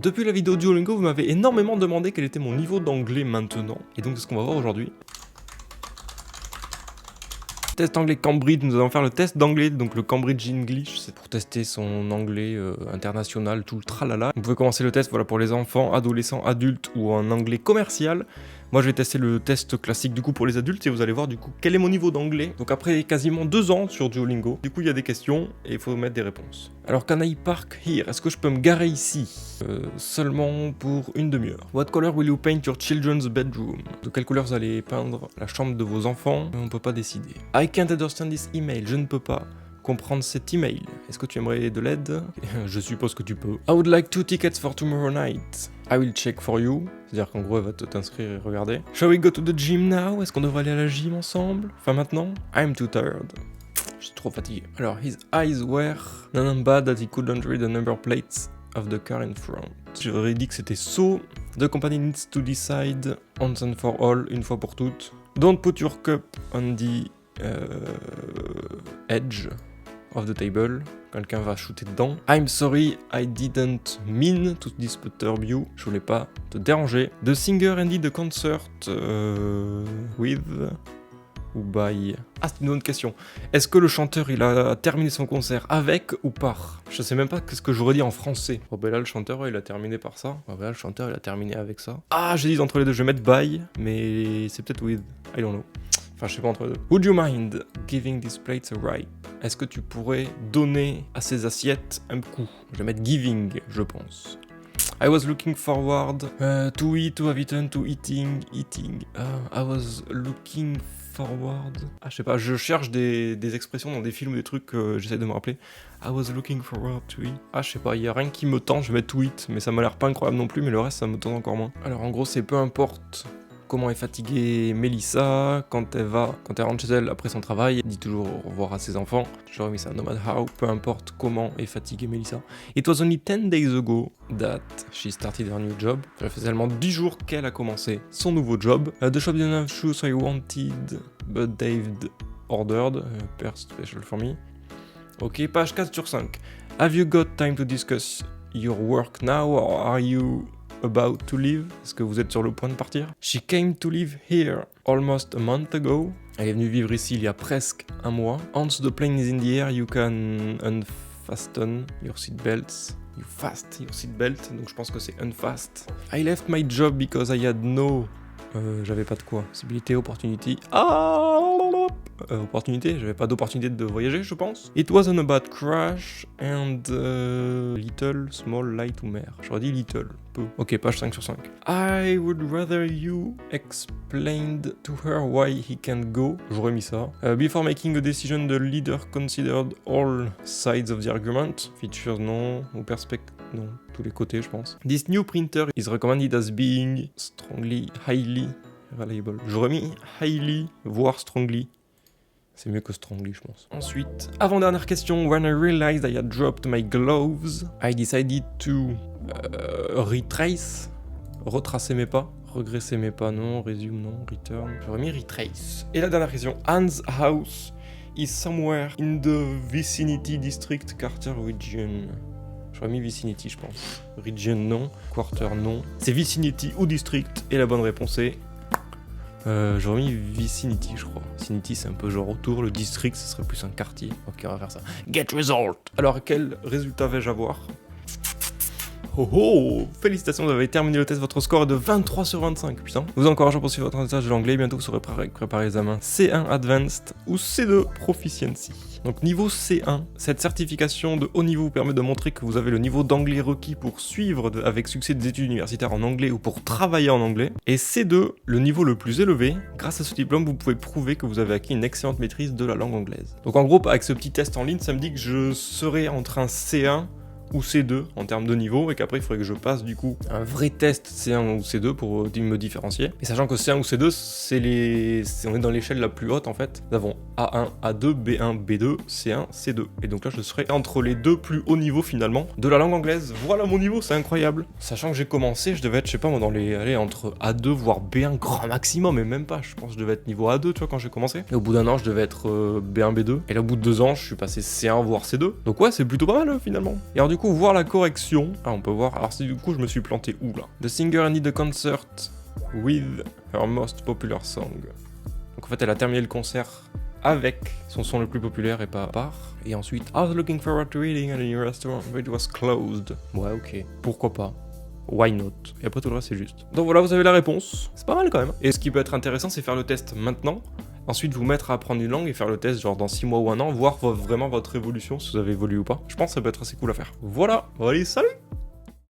Depuis la vidéo Duolingo, vous m'avez énormément demandé quel était mon niveau d'anglais maintenant. Et donc c'est ce qu'on va voir aujourd'hui. Test anglais Cambridge, nous allons faire le test d'anglais, donc le Cambridge English, c'est pour tester son anglais international, tout le tralala. Vous pouvez commencer le test voilà, pour les enfants, adolescents, adultes ou en anglais commercial. Moi je vais tester le test classique du coup pour les adultes et vous allez voir du coup quel est mon niveau d'anglais. Donc après quasiment 2 ans sur Duolingo, du coup il y a des questions et il faut mettre des réponses. Alors can I park here? Est-ce que je peux me garer ici? Seulement pour une demi-heure. What color will you paint your children's bedroom? De quelle couleur vous allez peindre la chambre de vos enfants? On peut pas décider. I can't understand this email. Je ne peux pas comprendre cet email. Est-ce que tu aimerais de l'aide? Je suppose que tu peux. I would like 2 tickets for tomorrow night. I will check for you. C'est-à-dire qu'en gros, elle va t'inscrire et regarder. Shall we go to the gym now? Est-ce qu'on devrait aller à la gym ensemble? Enfin maintenant? I'm too tired. Je suis trop fatigué. Alors, his eyes were none bad that he couldn't read the number plates of the car in front. J'aurais dit que c'était so. The company needs to decide once and for all, une fois pour toutes. Don't put your cup on the edge of the table. Quelqu'un va shooter dedans. I'm sorry, I didn't mean to disturb you. Je voulais pas te déranger. The singer ended the concert with ou by. Ah, c'est une autre question. Est-ce que le chanteur il a terminé son concert avec ou par? Je sais même pas ce que j'aurais dit en français. Oh ben là le chanteur il a terminé par ça. Oh ben là le chanteur il a terminé avec ça. Ah j'ai dit entre les deux, je vais mettre by, mais c'est peut-être with. I don't know. Enfin, je sais pas entre les deux. Would you mind giving these plates a ride? Est-ce que tu pourrais donner à ces assiettes un coup? Je vais mettre giving, je pense. I was looking forward to eat, to have eaten, to eating. I was looking forward. Ah, je sais pas, je cherche des expressions dans des films ou des trucs que j'essaie de me rappeler. I was looking forward to eat. Ah, je sais pas, il y a rien qui me tente, je vais mettre to eat, mais ça m'a l'air pas incroyable non plus, mais le reste ça me tente encore moins. Alors en gros, c'est peu importe comment est fatiguée Melissa quand elle rentre chez elle après son travail, elle dit toujours au revoir à ses enfants. J'aurais mis ça, no matter how, peu importe comment est fatiguée Melissa. It was only 10 days ago that she started her new job. Ça fait seulement 10 jours qu'elle a commencé son nouveau job. The shop didn't have shoes I wanted, but David ordered, per special for me. Ok, page 4 sur 5. Have you got time to discuss your work now or are you about to leave? Est-ce que vous êtes sur le point de partir? She came to live here almost a month ago. Elle est venue vivre ici il y a presque un mois. Once the plane is in the air, you can unfasten your seatbelts. You fast your seatbelt. Donc je pense que c'est unfast. I left my job because I had no... j'avais pas de quoi. Possibilité, opportunity. Opportunité, j'avais pas d'opportunité de voyager, je pense. It wasn't a bad crash and little, small, light ou mer. J'aurais dit little, peu. Ok, page 5 sur 5. I would rather you explained to her why he can't go. J'aurais mis ça. Before making a decision, the leader considered all sides of the argument. Features non, ou perspective non, tous les côtés, je pense. This new printer is recommended as being strongly, highly reliable. J'aurais mis highly, voire strongly. C'est mieux que strongly, je pense. Ensuite, avant-dernière question. When I realized I had dropped my gloves, I decided to retracer mes pas. Regresser mes pas, non. Resume, non. Return. J'aurais mis retrace. Et la dernière question. Anne's house is somewhere in the vicinity district Carter region. J'aurais mis vicinity, je pense. Region, non. Quarter, non. C'est vicinity ou district. Et la bonne réponse est... j'aurais mis vicinity, je crois. Vicinity, c'est un peu genre autour. Le district, ce serait plus un quartier. Ok, on va faire ça. Get result. Alors, quel résultat vais-je avoir? Oh oh! Félicitations, vous avez terminé le test. Votre score est de 23 sur 25. Putain. Vous encourage à poursuivre votre apprentissage de l'anglais. Bientôt, vous serez préparé l'examen C1 Advanced ou C2 Proficiency. Donc niveau C1, cette certification de haut niveau vous permet de montrer que vous avez le niveau d'anglais requis pour suivre avec succès des études universitaires en anglais ou pour travailler en anglais. Et C2, le niveau le plus élevé, grâce à ce diplôme, vous pouvez prouver que vous avez acquis une excellente maîtrise de la langue anglaise. Donc en gros, avec ce petit test en ligne, ça me dit que je serai entre un C1 ou C2 en termes de niveau, et qu'après il faudrait que je passe du coup un vrai test C1 ou C2 pour me différencier. Et sachant que C1 ou C2, on est dans l'échelle la plus haute en fait. Nous avons A1, A2, B1, B2, C1, C2. Et donc là je serai entre les deux plus hauts niveaux finalement de la langue anglaise. Voilà mon niveau, c'est incroyable. Sachant que j'ai commencé, je devais être, je sais pas moi, entre A2 voire B1 grand maximum, et même pas, je pense que je devais être niveau A2 tu vois quand j'ai commencé. Et au bout d'un an je devais être B1, B2. Et là au bout de 2 ans je suis passé C1 voire C2. Donc ouais, c'est plutôt pas mal finalement. Et alors du coup voir la correction. Ah, on peut voir. Alors si du coup je me suis planté où là? The singer ended the concert with her most popular song. Donc en fait elle a terminé le concert avec son son le plus populaire et pas à part. Et ensuite, I was looking forward to eating at a new restaurant, but it was closed. Ouais, ok. Pourquoi pas? Why not? Et après tout le reste c'est juste. Donc voilà, vous avez la réponse. C'est pas mal quand même. Et ce qui peut être intéressant, c'est faire le test maintenant. Ensuite, vous mettre à apprendre une langue et faire le test genre dans 6 mois ou un an, voir vraiment votre évolution, si vous avez évolué ou pas. Je pense que ça peut être assez cool à faire. Voilà, allez, salut!